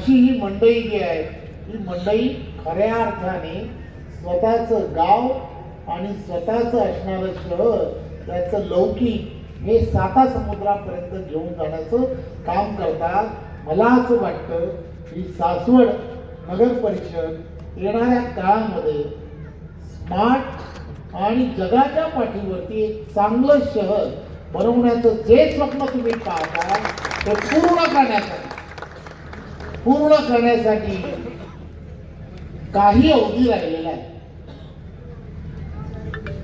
अशी ही मंडळी जी आहे ही मंडळी खऱ्या अर्थाने स्वतःचं गाव आणि स्वतःचं असणारं शहर त्याचं लौकिक हे साता समुद्रापर्यंत घेऊन जाण्याचं काम करतात. मला असं वाटतं की सासवड नगर परिषद येणाऱ्या काळामध्ये स्मार्ट आणि जगाच्या पाठीवरती एक चांगलं शहर बनवण्याचं जे स्वप्न तुम्ही पाहता ते पूर्ण करण्यासाठी काही अवधी राहिलेला आहे.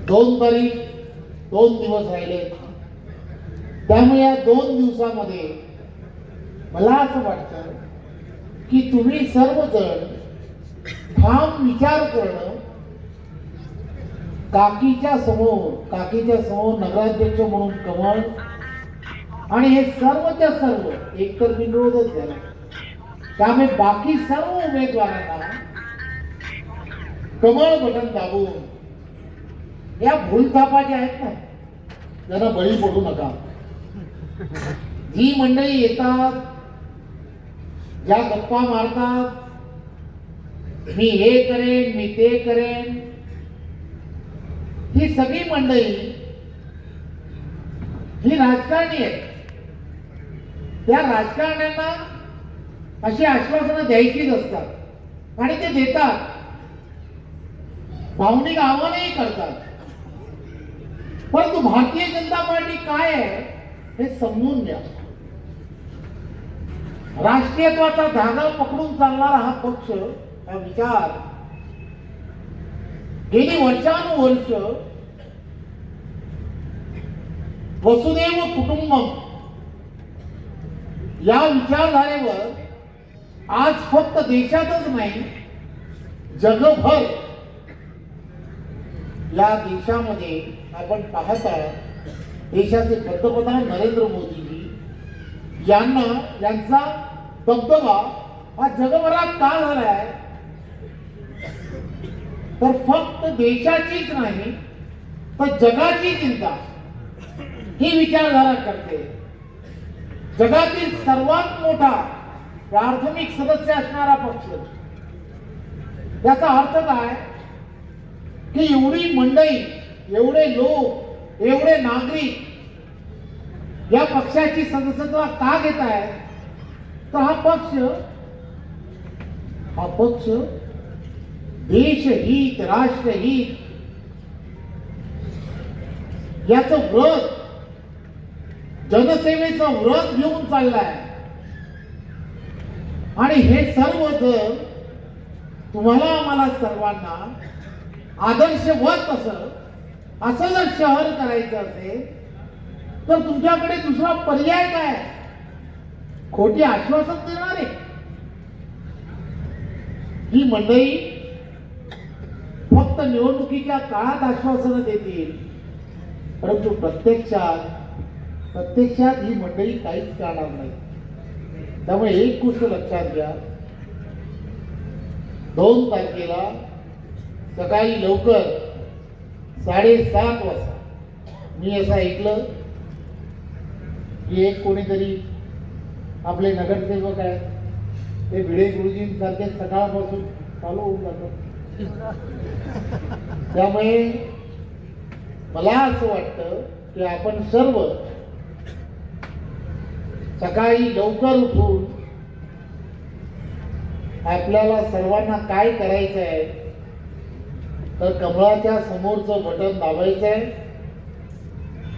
2 तारीख 2 दिवस राहिले. त्यामुळे या 2 दिवसामध्ये मला असं वाटतं की तुम्ही सर्वजण ठाम विचार करणं, काकीच्या समोर नगराध्यक्ष म्हणून कमळ आणि हे सर्वच्या सर्व एकतर विरोधच झाला. त्यामुळे बाकी सर्व उमेदवारांना कमळ बटन दाबून या भूलथापा ज्या आहेत ना त्यांना बळी पडू नका. जी मंडळी येतात, ज्या गप्पा मारतात, मी हे करेन मी ते करेन, ही सगळी मंडळी ही राजकारणी आहेत. त्या राजकारण्यांना अशी आश्वासनं द्यायचीच असतात आणि ते देतात, भावनिक आव्हानही करतात. परंतु भारतीय जनता पार्टी काय आहे हे समजून घ्या. राष्ट्रीयत्वाचा धागा पकडून चालणारा हा पक्ष, हा विचार गेली वर्षानुवर्ष वसुदैव कुटुंबम या विचारधारेवर आज फक्त देशातच नाही जगभर या देशामध्ये आपण पाहता देशाचे पंतप्रधान नरेंद्र मोदीजी यांचा दबदबा हा जगभरात का झालाय तर फक्त देशाचीच नाही तर जगाची चिंता ही विचारधारा करते. जगातील सर्वात मोठा प्राथमिक सदस्य असणारा पक्ष. याचा अर्थ काय की एवढी मंडळी, एवढे लोक, एवढे नागरिक या पक्षाची सदस्यत्व का घेत आहेत तर हा पक्ष देशहित, राष्ट्रहित याचं व्रत, जनसेवेचं व्रत घेऊन चाललाय. आणि हे सर्व जर तुम्हाला आम्हाला सर्वांना आदर्शवत असं जर शहर करायचं असेल तर तुमच्याकडे दुसरा पर्याय काय? खोटी आश्वासन देणारे ही मंडळी फक्त निवडणुकीच्या काळात आश्वासनं देतील, परंतु प्रत्यक्षात ही मंडळी काहीच करणार नाही. त्यामुळे एक गोष्ट लक्षात घ्या, 2 तारखेला सकाळी लवकर 7:30 वाजता मी असं ऐकलं की एक कोणीतरी आपले नगरसेवक आहे ते भिडे गुरुजींसारखे सकाळपासून चालू होऊन जातात. त्यामुळे मला असं वाटतं की आपण सर्व सकाळी लवकर उठून आपल्याला सर्वांना काय करायचं आहे तर कमळाच्या समोरचं बटन दाबायचं आहे.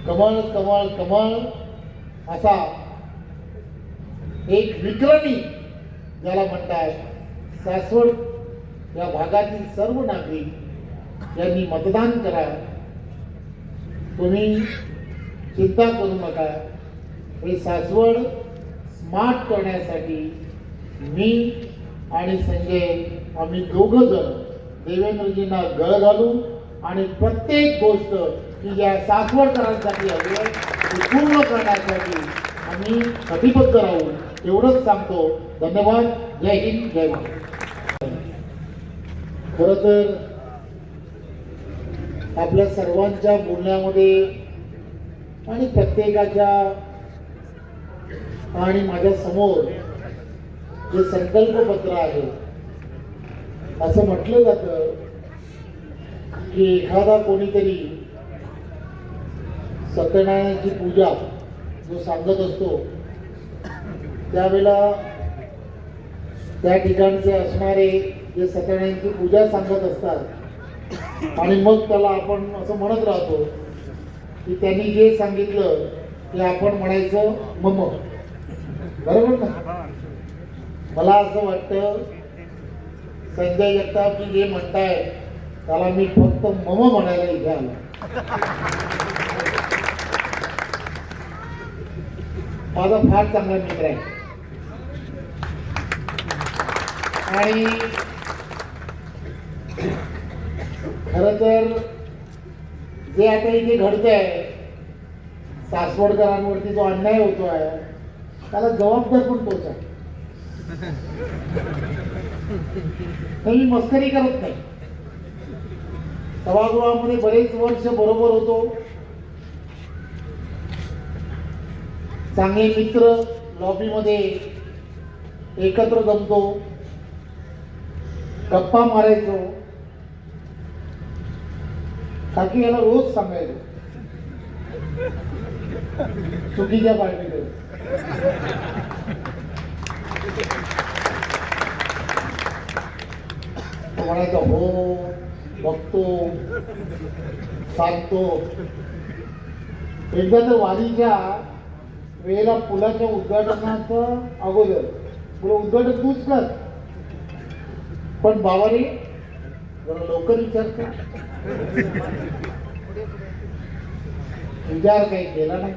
कमळ कमळ कमळ असा एक विक्रमी ज्याला म्हणतात सासवड या भागातील सर्व नागरिक यांनी मतदान करा. तुम्ही चिंता करू नका. हे सासवड स्मार्ट करण्यासाठी मी आणि संजय आम्ही दोघं जण देवेंद्रजींना गळ घालून आणि प्रत्येक गोष्ट की या सासवडकरांसाठी हवी आहे ती पूर्ण करण्यासाठी आम्ही कटिबद्ध राहू एवढंच सांगतो. धन्यवाद. जय हिंद, जय महाराष्ट्र. खरं तर आपल्या सर्वांच्या बोलण्यामध्ये आणि प्रत्येकाच्या आणि माझ्या समोर जे संकल्पपत्र आहे, असं म्हटलं जातं की एखादा कोणीतरी सत्यनारायणाची पूजा जो सांगत असतो त्यावेळेला त्या ठिकाणचे असणारे जे सत्यनारायणाची पूजा सांगत असतात आणि मग त्याला आपण असं म्हणत राहतो की त्यांनी जे सांगितलं ते आपण म्हणायचं मम, बरोबर ना. मला असं वाटतं संजय जगताप जी जे म्हणताय त्याला मी फक्त मम म्हणायला इथे आलो. माझा फार चांगला मित्र आहे आणि खर तर जे आता इथे घडतंय, सासवडकरांवरती जो अन्याय होतोय त्याला जबाबदार पण तोच आहे. मी मस्करी करत नाही. सभागृहामध्ये बरेच वर्ष बरोबर होतो, चांगले मित्र लॉबीमध्ये एकत्र जमतो, गप्पा मारायचो. काकी याला रोज सांगायचो चुकीच्या पार्टीकडे. तो म्हणायचा हो बघतो सांगतो. एकदा तर वारीच्या वेळेला पुलाच्या उद्घाटनाचं अगोदर पुढे उद्घाटन तूच कर, पण बाबाने जरा लवकर विचार कर. विचार काही केला नाही,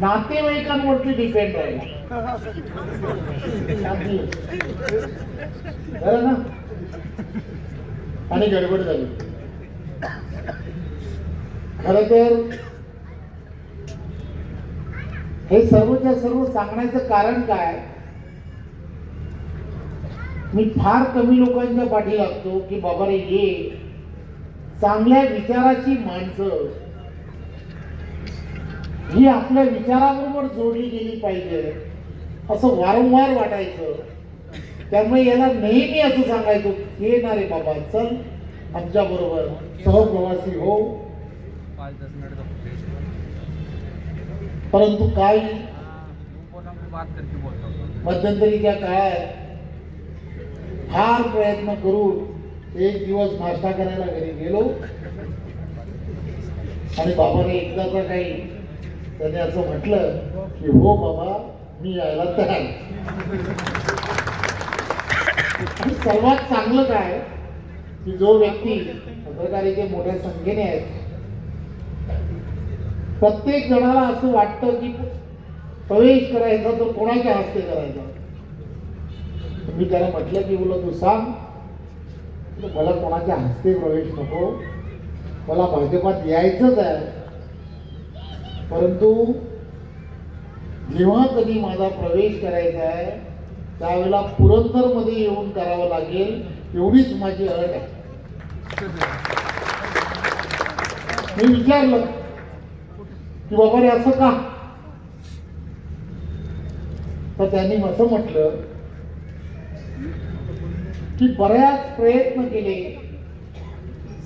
नातेवाईकांवरती डिपेंड राहिला. बरं ना, आणि गडबड झाली. खर तर हे सर्वच्या सर्व सांगण्याचं कारण काय, मी फार कमी लोकांच्या पाठी लागतो की बाबा रे ये चांगल्या विचाराची माणसं ही आपल्या विचाराबरोबर जोडली गेली पाहिजे असं वारंवार वाटायचं. त्यामुळे याला नेहमी असं सांगायचो हे ना रे बाबा चल आमच्या बरोबर सहप्रवासी हो. परंतु काय मध्यंतरीच्या काळात फार प्रयत्न करून एक दिवस नाश्ता करायला घरी गेलो आणि बाबाने एकदाचा काही त्याने असं म्हटलं की हो बाबा मी यायला तयार. आणि सर्वात चांगलं काय की जो व्यक्ती पत्रकारिते मोठ्या संख्येने आहेत, प्रत्येक जणाला असं वाटतं की प्रवेश करायचा तर कोणाच्या हस्ते करायचा. मी त्याला म्हटलं की बोला तू सांग, मला कोणाच्या हस्ते प्रवेश नको, मला भाजपात यायचंच आहे, परंतु जेव्हा कधी माझा प्रवेश करायचा आहे त्यावेळेला पुरंदरमध्ये येऊन करावं लागेल एवढीच माझी अट आहे. मी विचारलं की बाबा रे असं का, तर त्यांनी असं म्हटलं की बऱ्याच प्रयत्न केले,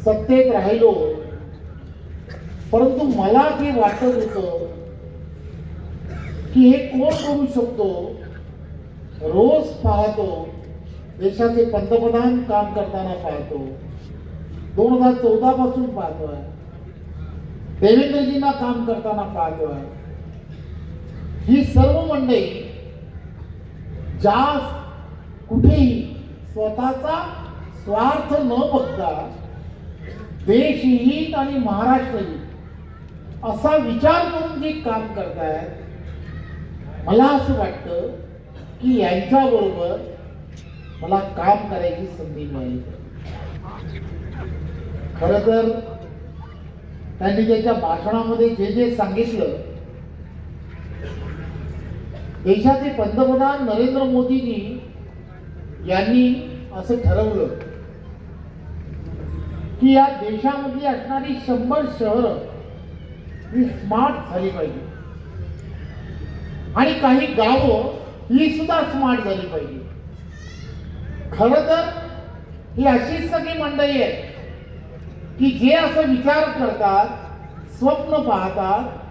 सत्तेत राहिलो, परंतु मला जे वाटत होतं की हे कोण करू शकतो. रोज पाहतो देशाचे पंतप्रधान काम करताना पाहतो, 2014 पासून पाहतोय, देवेंद्रजींना काम करताना पाहतोय. ही सर्व मंडळी ज्या कुठेही स्वतःचा स्वार्थ न बघता देशहित आणि महाराष्ट्रहित असा विचार करून जे काम करतायत, मला असं वाटतं की यांच्याबरोबर मला काम करायची संधी मिळेल. खरं तर त्यांनी त्याच्या भाषणामध्ये जे जे सांगितलं, देशाचे पंतप्रधान नरेंद्र मोदीजी यांनी असं ठरवलं की या देशामध्ये असणारी 100 शहरं ही स्मार्ट झाली पाहिजे आणि काही गावं ही सुद्धा स्मार्ट झाली पाहिजे. खरं तर ही अशीच सगळी मंडळी आहे की जे असं विचार करतात, स्वप्न पाहतात